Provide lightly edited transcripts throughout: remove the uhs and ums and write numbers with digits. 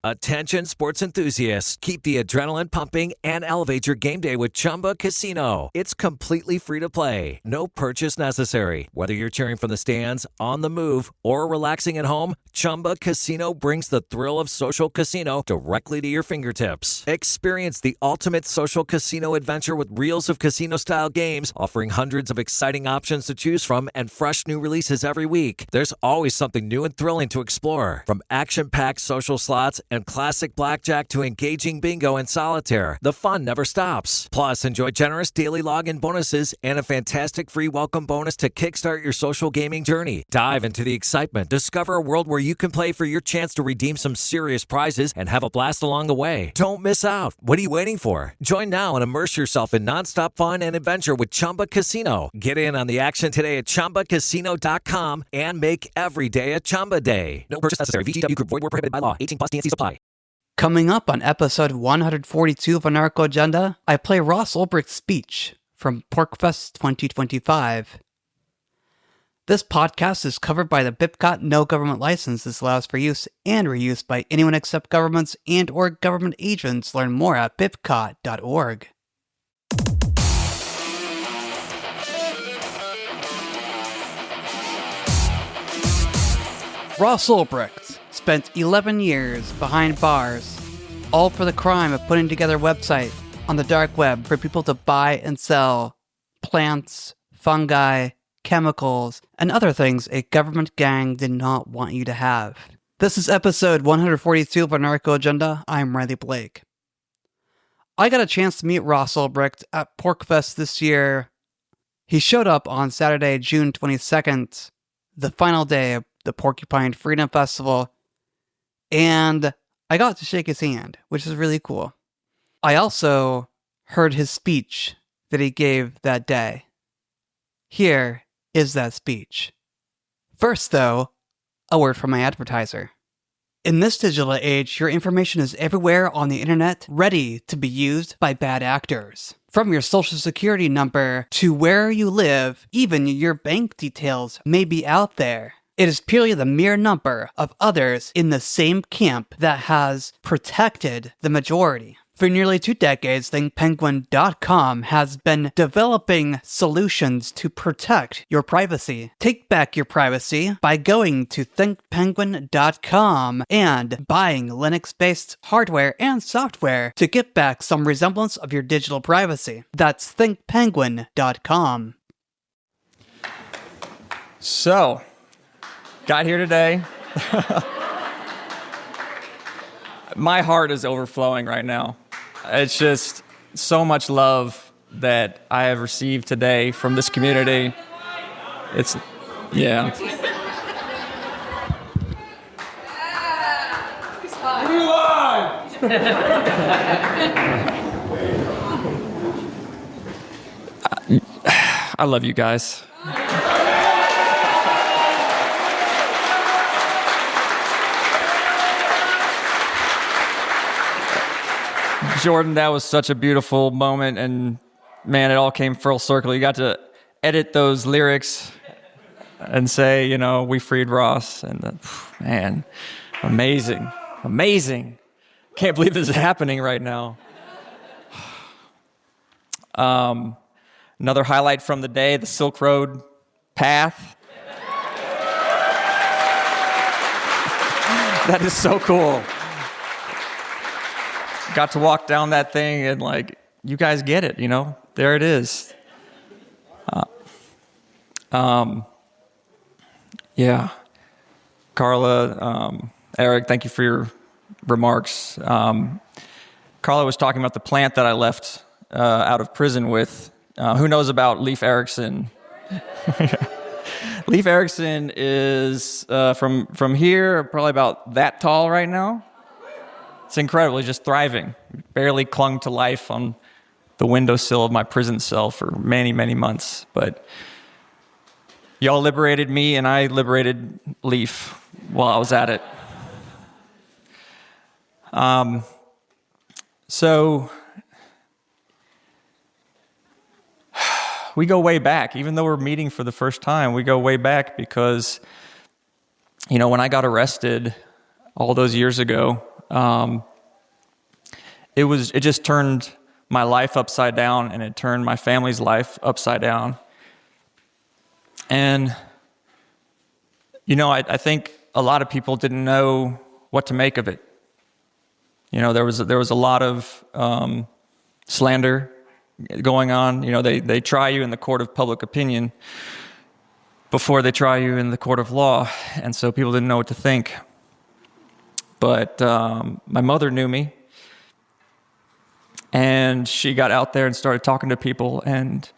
Attention sports enthusiasts, keep the adrenaline pumping and elevate your game day with Chumba Casino. It's completely free to play. No purchase necessary. Whether you're cheering from the stands, on the move, or relaxing at home, Chumba Casino brings the thrill of social casino directly to your fingertips. Experience the ultimate social casino adventure with reels of casino-style games, offering hundreds of exciting options to choose from and fresh new releases every week. There's always something new and thrilling to explore, from action-packed social slots and classic blackjack to engaging bingo and solitaire. The fun never stops. Plus, enjoy generous daily login bonuses and a fantastic free welcome bonus to kickstart your social gaming journey. Dive into the excitement. Discover a world where you can play for your chance to redeem some serious prizes and have a blast along the way. Don't miss out. What are you waiting for? Join now and immerse yourself in nonstop fun and adventure with Chumba Casino. Get in on the action today at ChumbaCasino.com and make every day a Chumba day. No purchase necessary. VGW Group. Void where prohibited by law. 18 plus TNC supply. Coming up on episode 142 of Anarcho Agenda, I play Ross Ulbricht's speech from Porcfest 2025. This podcast is covered by the BIPCOT No Government License. This allows for use and reuse by anyone except governments and or government agents. Learn more at bipcot.org. Ross Ulbricht spent 11 years behind bars, all for the crime of putting together a website on the dark web for people to buy and sell plants, fungi, chemicals, and other things a government gang did not want you to have. This is episode 142 of Anarcho Agenda. I'm Riley Blake. I got a chance to meet Ross Ulbricht at Porcfest this year. He showed up on Saturday, June 22nd, the final day of the Porcupine Freedom Festival, and I got to shake his hand, which is really cool. I also heard his speech that he gave that day. Here is that speech. First, though, a word from my advertiser. In this digital age, your information is everywhere on the internet, ready to be used by bad actors. From your social security number to where you live, even your bank details may be out there. It is purely the mere number of others in the same camp that has protected the majority. For nearly 2 decades, ThinkPenguin.com has been developing solutions to protect your privacy. Take back your privacy by going to ThinkPenguin.com and buying Linux-based hardware and software to get back some resemblance of your digital privacy. That's ThinkPenguin.com. So, got here today. My heart is overflowing right now. It's just so much love that I have received today from this community. It's, yeah. We're live! I love you guys. Jordan, that was such a beautiful moment, and man, it all came full circle. You got to edit those lyrics and say, you know, we freed Ross, and man, amazing. Can't believe this is happening right now. Another highlight from the day, the Silk Road path. That is so cool. Got to walk down that thing and, like, you guys get it, you know? There it is. Yeah. Carla, Eric, thank you for your remarks. Carla was talking about the plant that I left out of prison with. Who knows about Leif Erikson? Leif Erikson is from here, probably about that tall right now. It's incredible. He's just thriving. Barely clung to life on the windowsill of my prison cell for many, many months. But y'all liberated me, and I liberated Leif while I was at it. So we go way back. Even though we're meeting for the first time, we go way back because, you know, when I got arrested all those years ago, It just turned my life upside down, and it turned my family's life upside down. And, I think a lot of people didn't know what to make of it. There was a lot of slander going on. They try you in the court of public opinion before they try you in the court of law, and so people didn't know what to think. But my mother knew me, and she got out there and started talking to people, and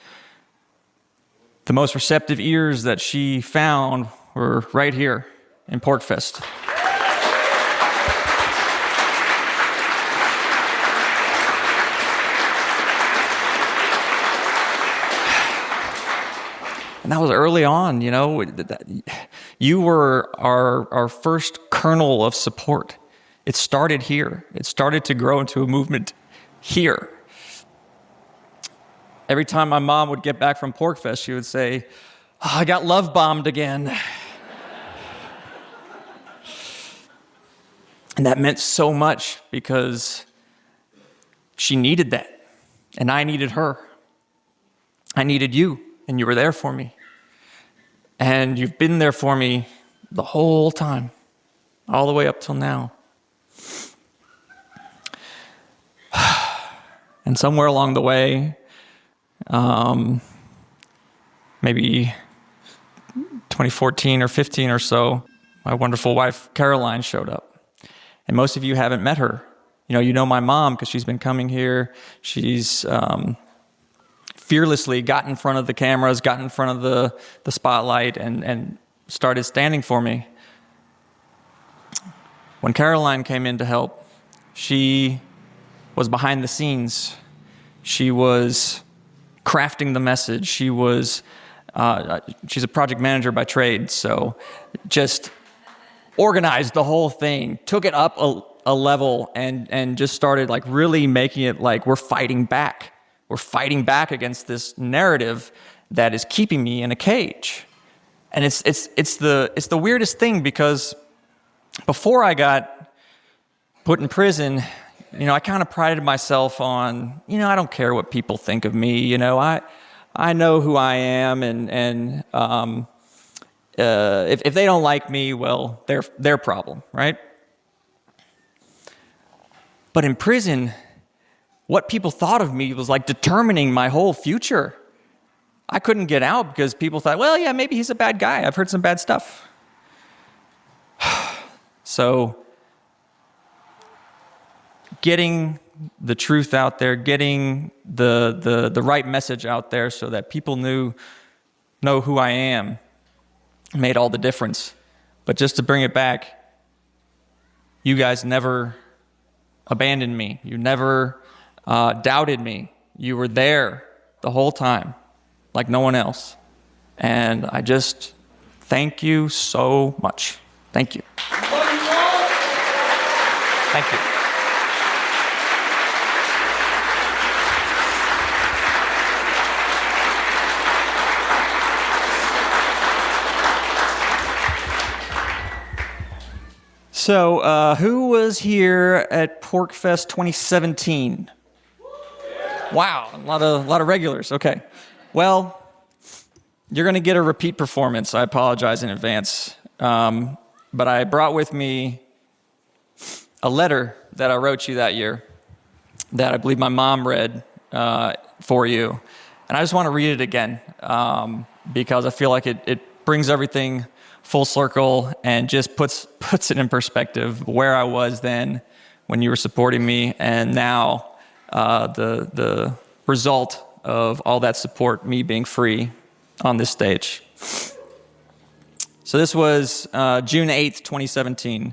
the most receptive ears that she found were right here in Porcfest. And that was early on, You were our first kernel of support. It started here. It started to grow into a movement here. Every time my mom would get back from Porcfest, she would say, I got love bombed again. And that meant so much because she needed that. And I needed her. I needed you, and you were there for me. And you've been there for me the whole time, all the way up till now. And somewhere along the way, maybe 2014 or 15 or so, my wonderful wife, Caroline, showed up. And most of you haven't met her. You know my mom because she's been coming here. She's fearlessly got in front of the cameras, got in front of the spotlight, and started standing for me. When Caroline came in to help, she was behind the scenes. She was crafting the message. She's a project manager by trade, so just organized the whole thing, took it up a level, and just started really making it like we're fighting back. We're fighting back against this narrative that is keeping me in a cage. And it's the weirdest thing because before I got put in prison, I kind of prided myself on, I don't care what people think of me. I know who I am, and if they don't like me, well, their problem, right? But in prison, what people thought of me was determining my whole future. I couldn't get out because people thought, well, yeah, maybe he's a bad guy. I've heard some bad stuff. So getting the truth out there, getting the right message out there so that people know who I am made all the difference. But just to bring it back, you guys never abandoned me. You never doubted me. You were there the whole time, like no one else. And I just thank you so much. Thank you. Thank you. So, who was here at Porcfest 2017? Wow, a lot of regulars. Okay. Well, you're going to get a repeat performance. I apologize in advance. But I brought with me a letter that I wrote you that year that I believe my mom read for you. And I just want to read it again because I feel like it brings everything full circle and just puts it in perspective where I was then when you were supporting me, and now the result of all that support, me being free on this stage. So this was June 8th, 2017.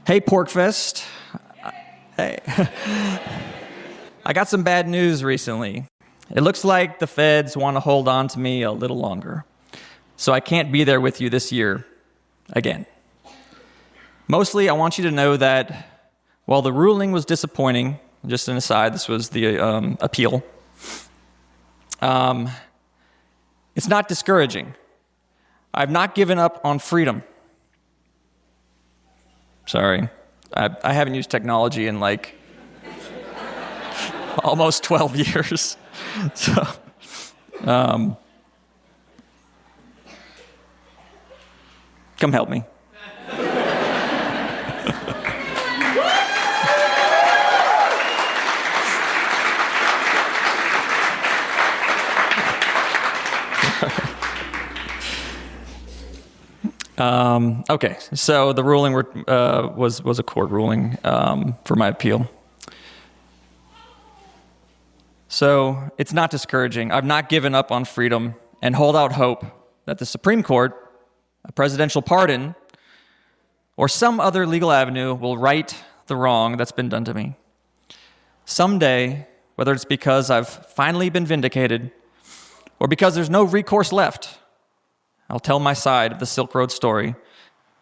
Hey, Porcfest. Hey. I got some bad news recently. It looks like the feds want to hold on to me a little longer. So I can't be there with you this year again. Mostly, I want you to know that while the ruling was disappointing, just an aside, this was the appeal, it's not discouraging. I've not given up on freedom. Sorry. I haven't used technology in like almost 12 years. So, come help me. Okay, so the ruling was a court ruling for my appeal. So it's not discouraging. I've not given up on freedom and hold out hope that the Supreme Court, a presidential pardon, or some other legal avenue will right the wrong that's been done to me. Someday, whether it's because I've finally been vindicated or because there's no recourse left, I'll tell my side of the Silk Road story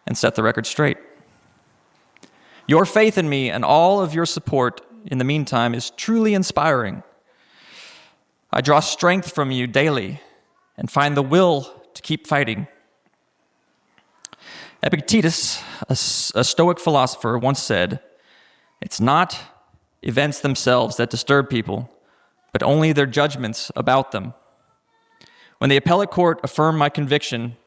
and set the record straight. Your faith in me and all of your support in the meantime is truly inspiring. I draw strength from you daily and find the will to keep fighting. Epictetus, a Stoic philosopher, once said, "It's not events themselves that disturb people, but only their judgments about them." When the appellate court affirmed my conviction,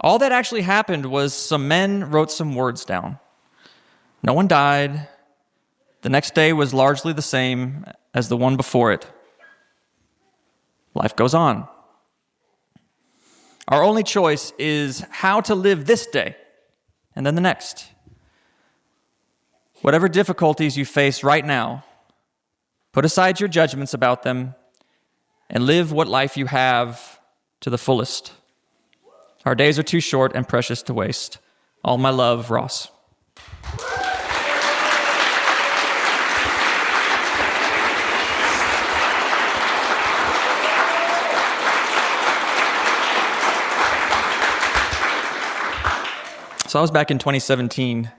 all that actually happened was some men wrote some words down. No one died. The next day was largely the same as the one before it. Life goes on. Our only choice is how to live this day and then the next. Whatever difficulties you face right now, put aside your judgments about them and live what life you have to the fullest. Our days are too short and precious to waste. All my love, Ross. So I was back in 2017,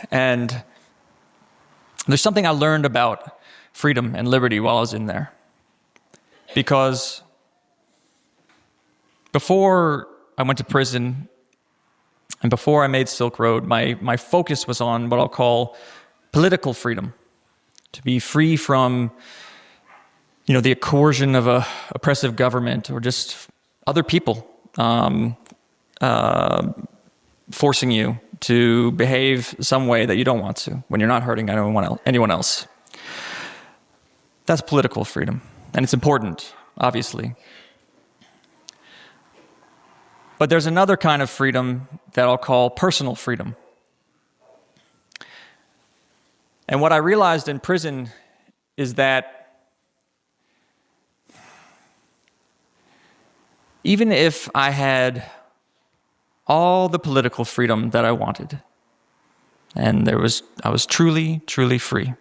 and there's something I learned about freedom and liberty while I was in there. Because before I went to prison and before I made Silk Road, my focus was on what I'll call political freedom, to be free from, the coercion of a oppressive government or just other people forcing you to behave some way that you don't want to when you're not hurting anyone else. That's political freedom, and it's important, obviously. But there's another kind of freedom that I'll call personal freedom. And what I realized in prison is that even if I had all the political freedom that I wanted, and I was truly, truly free,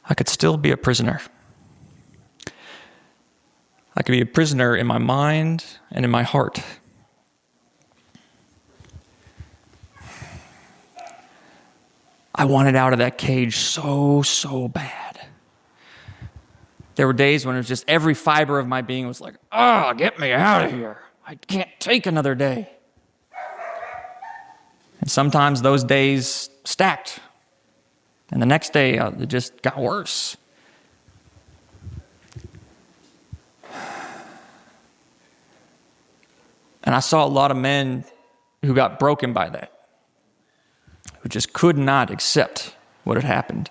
I could still be a prisoner. I could be a prisoner in my mind and in my heart. I wanted out of that cage so bad. There were days when it was just every fiber of my being was like, get me out of here. I can't take another day. And sometimes those days stacked. And the next day, it just got worse. And I saw a lot of men who got broken by that, who just could not accept what had happened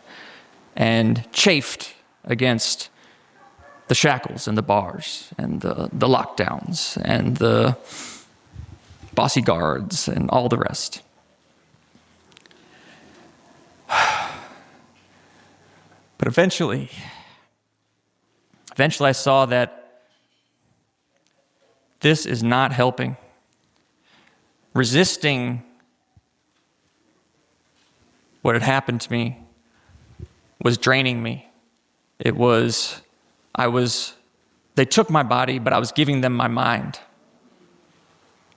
and chafed against the shackles and the bars and the lockdowns and the bossy guards and all the rest. But eventually I saw that this is not helping. Resisting what had happened to me was draining me. They took my body, but I was giving them my mind.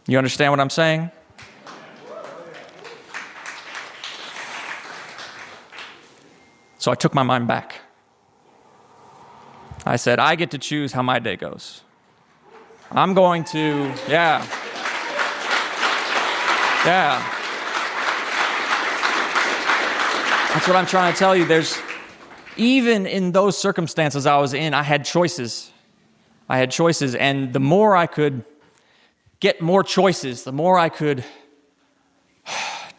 You understand what I'm saying? So I took my mind back. I said, I get to choose how my day goes. I'm going to, That's what I'm trying to tell you. Even in those circumstances I was in, I had choices. And the more I could get more choices, the more I could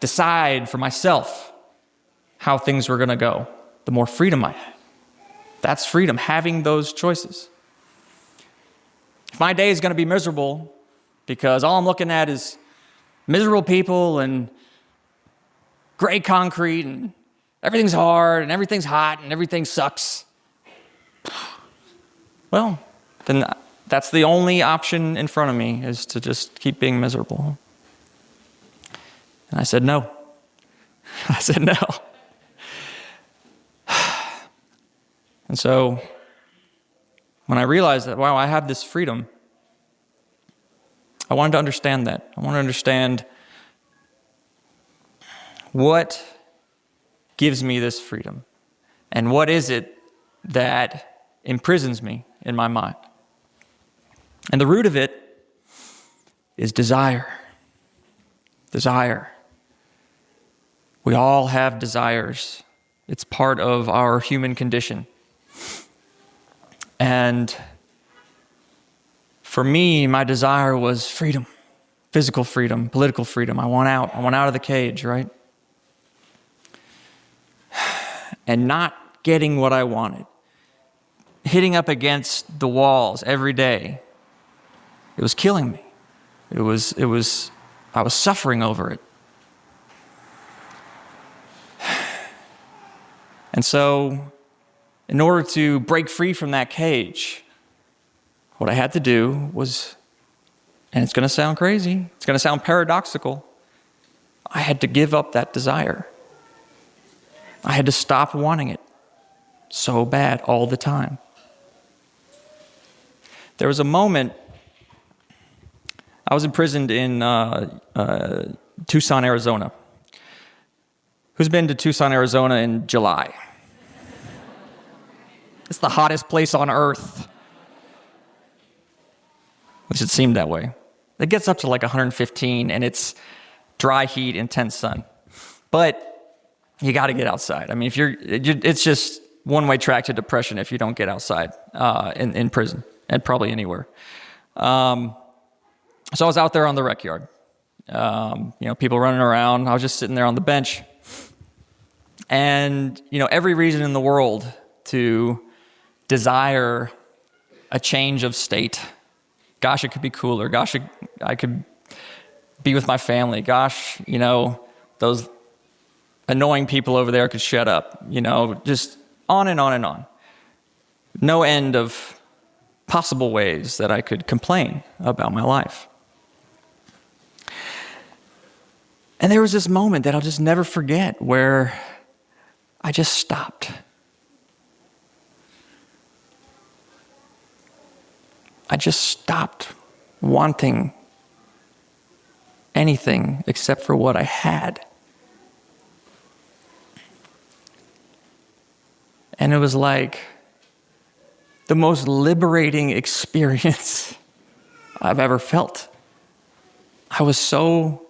decide for myself how things were going to go, the more freedom I had. That's freedom, having those choices. If my day is going to be miserable because all I'm looking at is miserable people and gray concrete and everything's hard and everything's hot and everything sucks, well, then that's the only option in front of me, is to just keep being miserable. And I said no. I said no. And so when I realized that, wow, I have this freedom, I wanted to understand that. I want to understand what gives me this freedom and what is it that imprisons me in my mind. And the root of it is desire. Desire. We all have desires. It's part of our human condition. And for me, my desire was freedom, physical freedom, political freedom. I want out. I want out of the cage, right? And not getting what I wanted, hitting up against the walls every day. It was killing me. I was suffering over it. And so, in order to break free from that cage, what I had to do was, and it's going to sound crazy, it's going to sound paradoxical, I had to give up that desire. I had to stop wanting it so bad all the time. There was a moment, I was imprisoned in Tucson, Arizona. Who's been to Tucson, Arizona in July? It's the hottest place on earth. At least it seemed that way. It gets up to like 115, and it's dry heat, intense sun. But you got to get outside. I mean, it's just one-way track to depression if you don't get outside in prison, and probably anywhere. So I was out there on the rec yard. People running around. I was just sitting there on the bench. And, every reason in the world to desire a change of state. Gosh, it could be cooler. Gosh, I could be with my family. Gosh, those annoying people over there could shut up. Just on and on and on. No end of possible ways that I could complain about my life. And there was this moment that I'll just never forget where I just stopped. I just stopped wanting anything except for what I had. And it was like the most liberating experience I've ever felt. I was so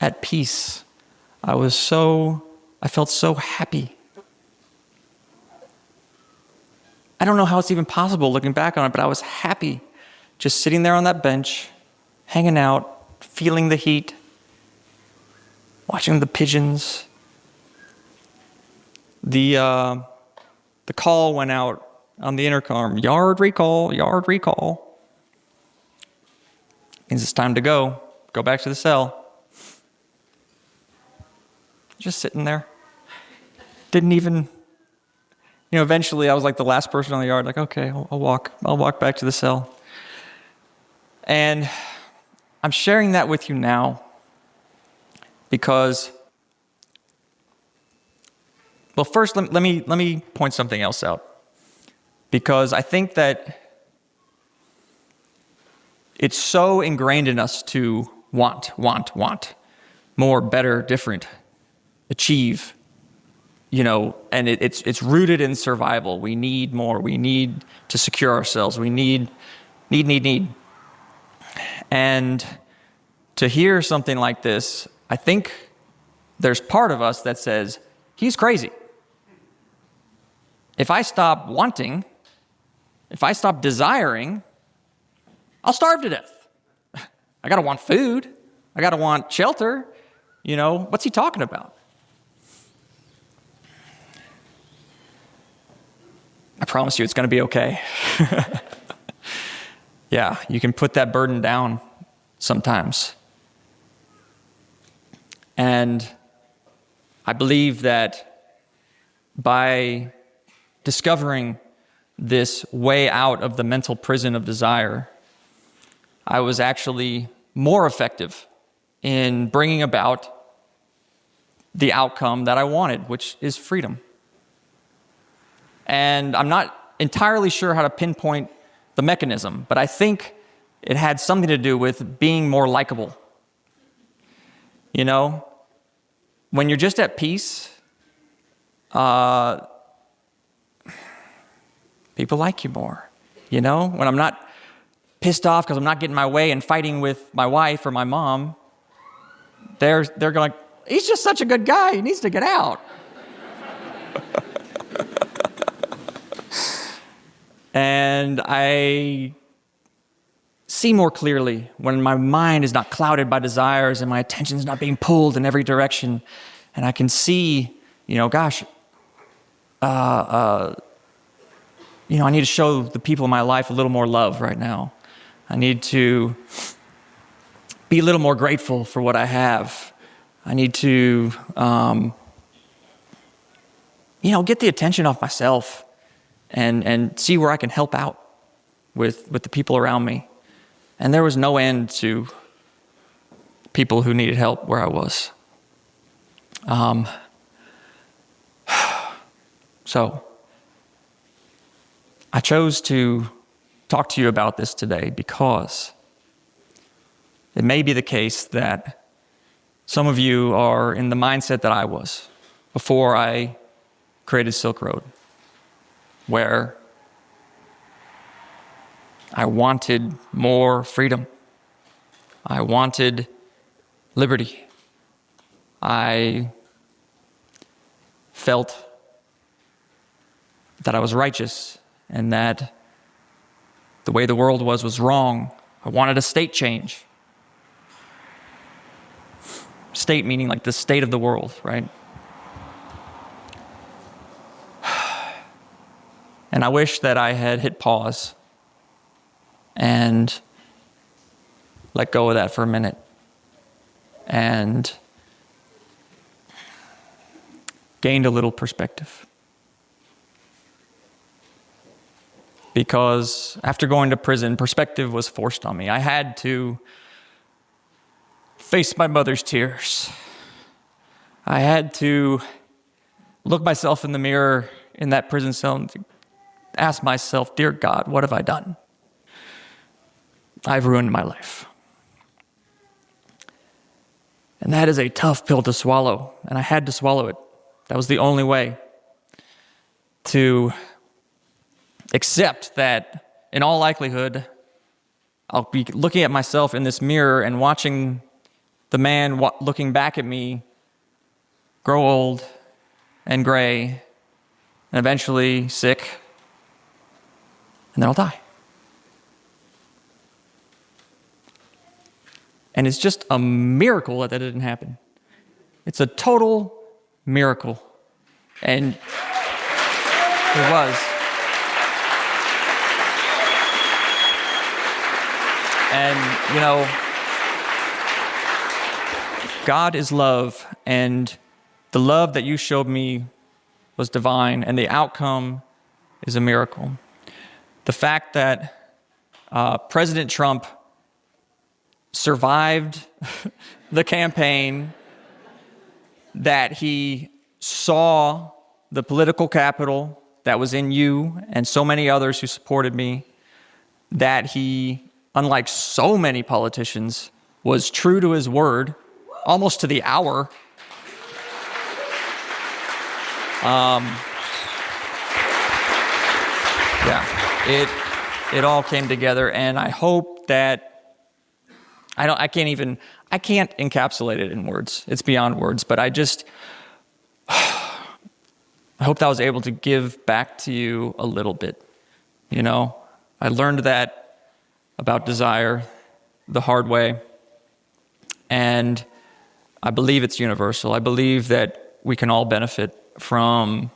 at peace. I felt so happy. I don't know how it's even possible looking back on it, but I was happy just sitting there on that bench, hanging out, feeling the heat, watching the pigeons. The call went out on the intercom, yard recall. Means it's time to go back to the cell. Just sitting there. Didn't even, eventually I was like the last person on the yard, like, okay, I'll walk back to the cell. And I'm sharing that with you now because, well, first let me point something else out. Because I think that it's so ingrained in us to want more, better, different, achieve, and it's rooted in survival. We need more. We need to secure ourselves. We need. And to hear something like this, I think there's part of us that says, He's crazy. If I stop wanting, if I stop desiring, I'll starve to death. I gotta want food. I gotta want shelter. What's he talking about? I promise you it's gonna be okay. Yeah, you can put that burden down sometimes. And I believe that by discovering this way out of the mental prison of desire, I was actually more effective in bringing about the outcome that I wanted, which is freedom. And I'm not entirely sure how to pinpoint the mechanism, but I think it had something to do with being more likable. When you're just at peace, people like you more. When I'm not pissed off because I'm not getting my way and fighting with my wife or my mom, they're going, he's just such a good guy, he needs to get out. And I see more clearly when my mind is not clouded by desires and my attention is not being pulled in every direction. And I can see, I need to show the people in my life a little more love right now. I need to be a little more grateful for what I have. I need to, get the attention off myself and see where I can help out with the people around me. And there was no end to people who needed help where I was. So I chose to talk to you about this today because it may be the case that some of you are in the mindset that I was before I created Silk Road, where I wanted more freedom. I wanted liberty. I felt that I was righteous and that the way the world was wrong. I wanted a state change. State meaning like the state of the world, right? And I wish that I had hit pause and let go of that for a minute and gained a little perspective. Because after going to prison, perspective was forced on me. I had to face my mother's tears. I had to look myself in the mirror in that prison cell and ask myself, dear God, what have I done? I've ruined my life. And that is a tough pill to swallow, and I had to swallow it. That was the only way to accept that, in all likelihood, I'll be looking at myself in this mirror and watching the man looking back at me grow old and gray and eventually sick, and then I'll die. And it's just a miracle that didn't happen. It's a total miracle. And it was. And, God is love, and the love that you showed me was divine, and the outcome is a miracle. The fact that President Trump survived the campaign, that he saw the political capital that was in you and so many others who supported me, that he, unlike so many politicians, was true to his word, almost to the hour. It all came together, and I hope that I can't encapsulate it in words. It's beyond words, but I I hope that I was able to give back to you a little bit. I learned that about desire the hard way, and I believe it's universal. I believe that we can all benefit from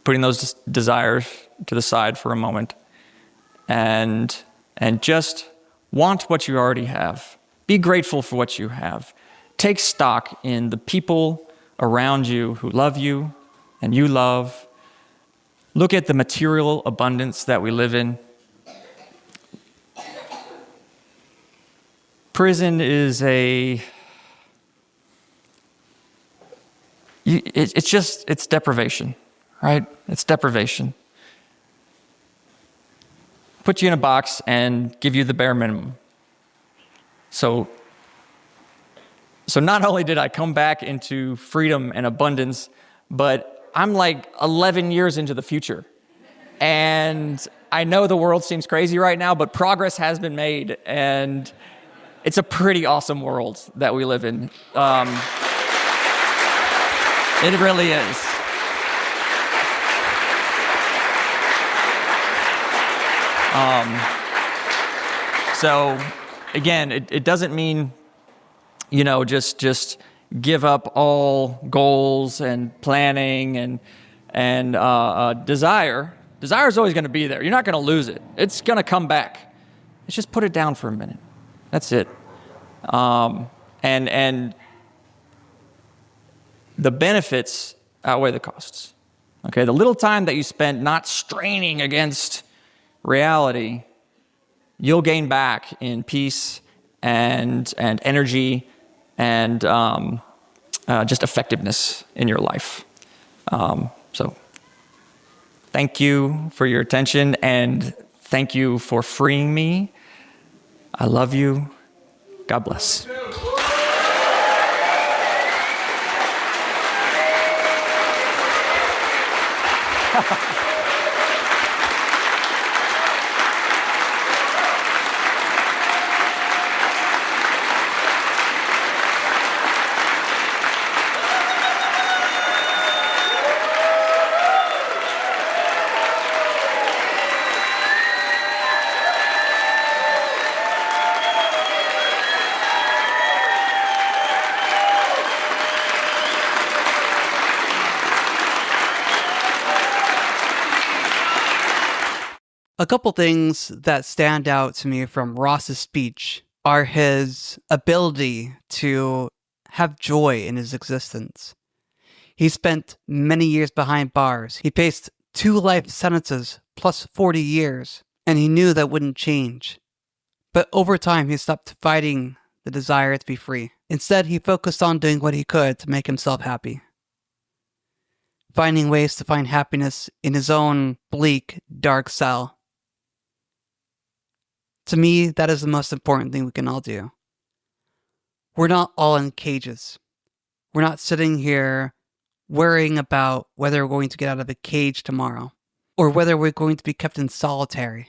putting those desires to the side for a moment and just want what you already have. Be grateful for what you have. Take stock in the people around you who love you and you love. Look at the material abundance that we live in. Prison is it's deprivation, right? It's deprivation. Put you in a box and give you the bare minimum. So not only did I come back into freedom and abundance, but I'm like 11 years into the future. And I know the world seems crazy right now, but progress has been made. And it's a pretty awesome world that we live in. It really is. So again, it doesn't mean, just give up all goals and planning and desire. Desire is always going to be there. You're not going to lose it. It's going to come back. It's just put it down for a minute. That's it. And the benefits outweigh the costs. Okay, the little time that you spent not straining against reality, you'll gain back in peace and energy and just effectiveness in your life. So thank you for your attention, and thank you for freeing me. I love you. God bless. A couple things that stand out to me from Ross's speech are his ability to have joy in his existence. He spent many years behind bars. He faced 2 life sentences plus 40 years, and he knew that wouldn't change. But over time, he stopped fighting the desire to be free. Instead, he focused on doing what he could to make himself happy, finding ways to find happiness in his own bleak, dark cell. To me, that is the most important thing we can all do. We're not all in cages. We're not sitting here worrying about whether we're going to get out of a cage tomorrow, or whether we're going to be kept in solitary.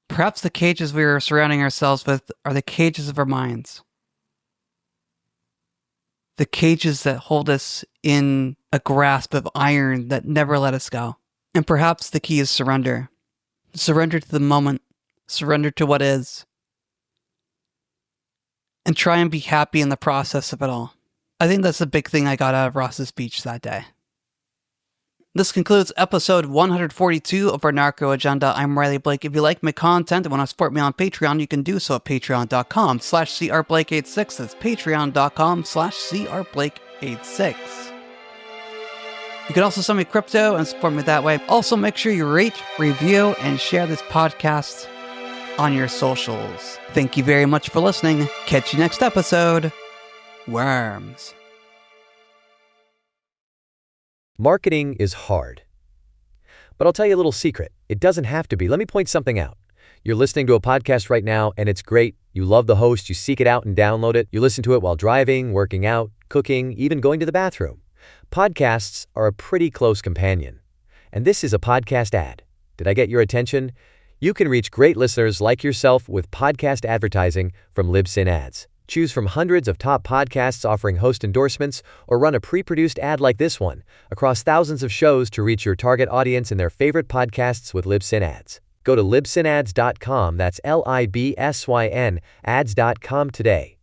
Perhaps the cages we are surrounding ourselves with are the cages of our minds. The cages that hold us in a grasp of iron that never let us go. And perhaps the key is surrender. Surrender to the moment. Surrender to what is. And try and be happy in the process of it all. I think that's the big thing I got out of Ross's speech that day. This concludes episode 142 of our Narco Agenda. I'm Riley Blake. If you like my content and want to support me on Patreon, you can do so at patreon.com/crblake86. That's patreon.com/crblake86. You can also send me crypto and support me that way. Also, make sure you rate, review, and share this podcast on your socials. Thank you very much for listening. Catch you next episode. Worms. Marketing is hard. But I'll tell you a little secret. It doesn't have to be. Let me point something out. You're listening to a podcast right now, and it's great. You love the host. You seek it out and download it. You listen to it while driving, working out, cooking, even going to the bathroom. Podcasts are a pretty close companion. And this is a podcast ad. Did I get your attention? You can reach great listeners like yourself with podcast advertising from Libsyn Ads. Choose from hundreds of top podcasts offering host endorsements, or run a pre-produced ad like this one across thousands of shows to reach your target audience and their favorite podcasts with Libsyn Ads. Go to libsynads.com, that's Libsyn ads.com today,